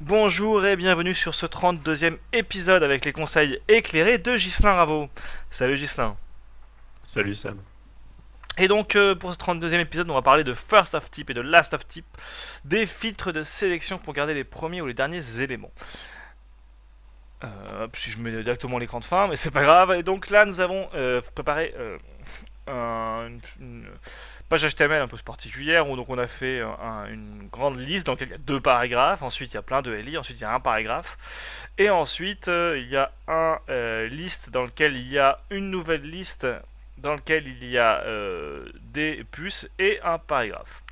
Bonjour et bienvenue sur ce 32e épisode avec les conseils éclairés de Ghislain Raveau. Salut Ghislain. Salut Sam. Et donc pour ce 32e épisode, on va parler de First of Type et de Last of Type, des filtres de sélection pour garder les premiers ou les derniers éléments. Si je mets directement l'écran de fin, mais c'est pas grave. Et donc là, nous avons préparé une page HTML un peu particulière où donc on a fait une grande liste dans laquelle il y a deux paragraphes, ensuite il y a plein de LI, ensuite il y a un paragraphe, et ensuite il y a un liste dans lequel il y a une nouvelle liste dans lequel il y a des puces et un paragraphe.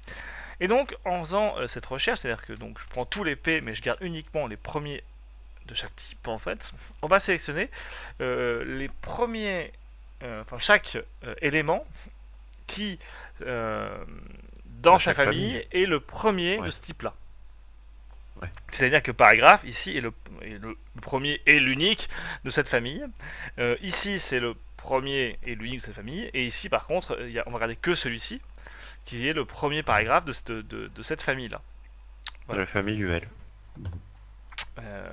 Et donc en faisant cette recherche, c'est-à-dire que donc je prends tous les P mais je garde uniquement les premiers de chaque type en fait, on va sélectionner les premiers, enfin chaque élément qui dans Dans sa chaque famille famille. est le premier de Ouais, ce type là. ouais. C'est-à-dire que paragraphe ici est le premier et l'unique de cette famille. Ici c'est le premier et l'unique de cette famille. Et ici par contre on va regarder que celui-ci qui est le premier Mhm. paragraphe de cette famille là. De Voilà. la famille UL. Mhm. Euh,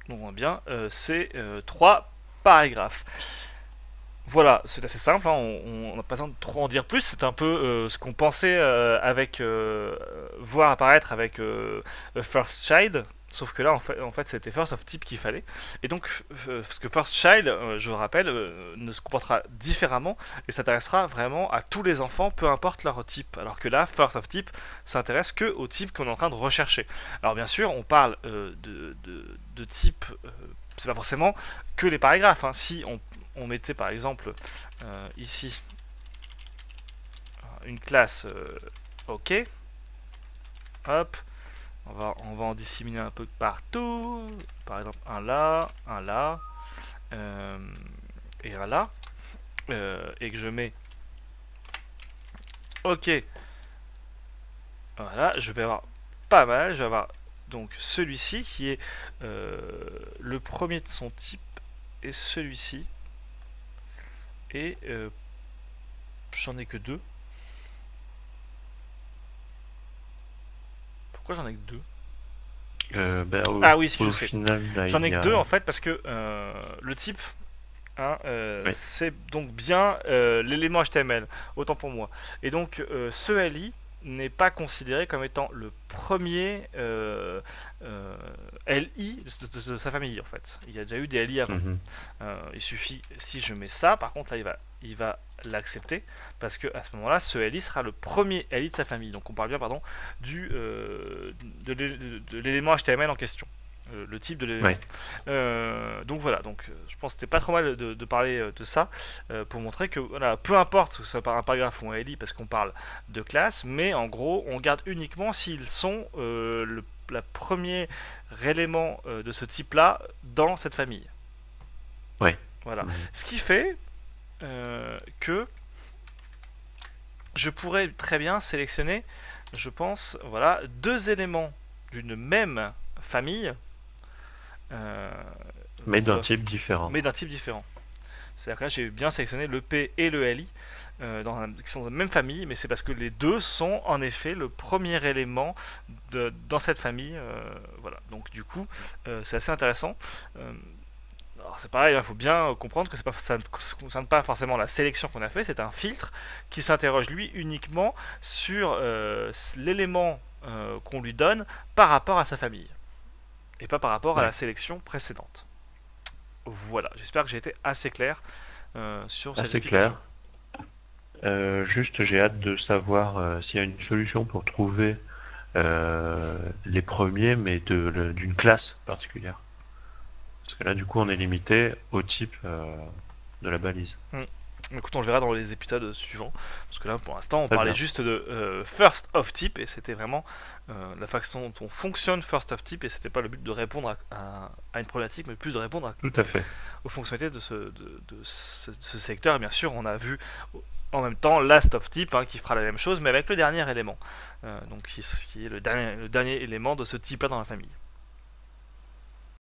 donc on voit bien ces trois paragraphes. Voilà, c'est assez simple, hein, on n'a pas besoin de trop en dire plus, c'est un peu ce qu'on pensait avec voir apparaître avec First Child, sauf que là en fait c'était First of Type qu'il fallait. Et donc parce que First Child, je vous rappelle, ne se comportera différemment et s'intéressera vraiment à tous les enfants, peu importe leur type. Alors que là, First of Type s'intéresse que au type qu'on est en train de rechercher. Alors bien sûr, on parle de type, c'est pas forcément que les paragraphes, hein. Si on mettait par exemple ici une classe OK, hop, on va en disséminer un peu partout, par exemple un là, euh, et un là, et que je mets OK, voilà, je vais avoir pas mal, je vais avoir donc celui-ci qui est le premier de son type, et celui-ci, et j'en ai que deux. Pourquoi j'en ai que deux? Ben, Ah oui, si je au sais. final, là, J'en il ai y que deux a. en fait parce que le type, hein, Oui. c'est donc bien l'élément HTML, autant pour moi. Et donc ce LI n'est pas considéré comme étant le premier LI de sa famille en fait. Il y a déjà eu des LI avant. Mhm. Il suffit, si je mets ça, par contre là il va l'accepter parce que à ce moment-là, ce LI sera le premier LI de sa famille. Donc on parle bien, pardon, de l'élément HTML en question, le type de l'élément. Ouais. Donc voilà, donc je pense que c'était pas trop mal de parler de ça pour montrer que voilà, peu importe que ce soit par un paragraphe ou un LI, parce qu'on parle de classe, mais en gros, on garde uniquement s'ils sont la premier élément de ce type-là dans cette famille. Ouais. Voilà. Mhm. Ce qui fait que je pourrais très bien sélectionner, je pense, voilà, deux éléments d'une même famille, euh, Mais d'un donc, type différent. mais d'un type différent. C'est-à-dire que là, j'ai bien sélectionné le P et le LI, qui sont de la même famille, mais c'est parce que les deux sont en effet le premier élément dans cette famille. Voilà. Donc du coup, c'est assez intéressant. Euh, Alors c'est pareil, il faut bien comprendre que ça ne concerne pas forcément la sélection qu'on a fait, c'est un filtre qui s'interroge lui uniquement sur l'élément qu'on lui donne par rapport à sa famille et pas par rapport à la Ouais. sélection précédente. Voilà, j'espère que j'ai été assez clair sur cette Assez explication. clair. Juste, j'ai hâte de savoir s'il y a une solution pour trouver les premiers, mais d'une classe particulière. Parce que là, du coup, on est limité au type de la balise. Hmm. Écoute, on le verra dans les épisodes suivants, parce que là, pour l'instant, on Très parlait bien. juste de first of type, et c'était vraiment la façon dont on fonctionne first of type, et c'était pas le but de répondre à une problématique, mais plus de répondre Tout à fait. aux fonctionnalités de ce secteur. Et bien sûr, on a vu en même temps last of type, hein, qui fera la même chose, mais avec le dernier élément, donc qui est le dernier élément de ce type-là dans la famille.